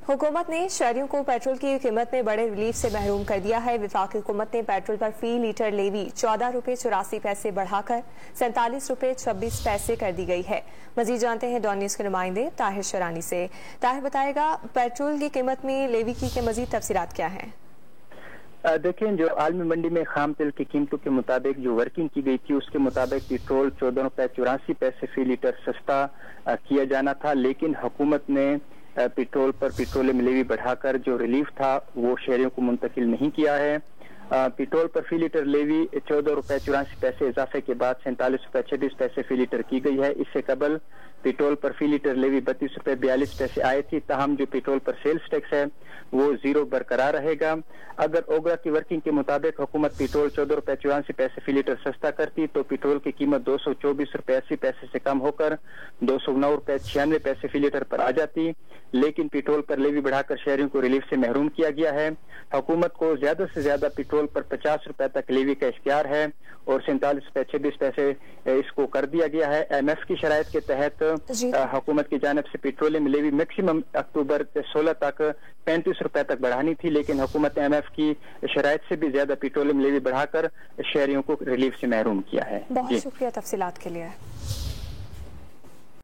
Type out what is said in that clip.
हुकूमत ने शहरियों को पेट्रोल की कीमत में बड़े रिलीफ से महरूम कर दिया है। वफाकी हुकूमत ने पेट्रोल पर फी लीटर लेवी 14 रुपये 84 पैसे बढ़ाकर 47 रुपये 26 पैसे कर दी गई है। मजीद जानते हैं डॉन न्यूज़ के नुमाइंदे ताहिर शरानी से। ताहिर बताएगा पेट्रोल की कीमत में लेवी की मजीद तफसीलात क्या हैं? देखें, जो आलमी मंडी में खाम तेल की कीमतों के मुताबिक जो वर्किंग की गई थी उसके मुताबिक पेट्रोल 14 रुपये 84 पैसे फी लीटर सस्ता किया जाना था, लेकिन हुकूमत ने पेट्रोल पर पेट्रोलियम लेवी बढ़ाकर जो रिलीफ था वो शहरियों को मुंतकिल नहीं किया है। पेट्रोल पर फी लीटर लेवी 14 रुपये 84 पैसे इजाफे के बाद 47 रुपये 26 पैसे फी लीटर की गई है। इससे कबल पेट्रोल पर फी लीटर लेवी 32 रुपये 42 पैसे आई थी, ताहम जो पेट्रोल पर सेल्स टैक्स है वो जीरो बरकरार रहेगा। अगर ओगरा की वर्किंग के मुताबिक हुकूमत पेट्रोल 14 रुपये 84 पैसे फी लीटर सस्ता करती तो पेट्रोल की कीमत 224 रुपये 80 पैसे से कम होकर 209 रुपये 96 पैसे फी लीटर पर आ जाती, लेकिन पेट्रोल पर लेवी बढ़ाकर शहरियों को रिलीफ से महरूम किया गया है। हुकूमत को ज्यादा से ज्यादा पेट्रोल पर 50 रुपए तक लेवी का इख्तियार है और 47 रुपये 26 पैसे इसको कर दिया गया है। IMF की शराइत के तहत हुकूमत की जानिब से पेट्रोलियम लेवी मैक्सिमम अक्टूबर 16 तक 35 रुपए तक बढ़ानी थी, लेकिन हुकूमत ने IMF की शराइत से भी ज्यादा पेट्रोलियम लेवी बढ़ाकर शहरियों को रिलीफ से महरूम किया है। बहुत शुक्रिया तफसीलात के लिए।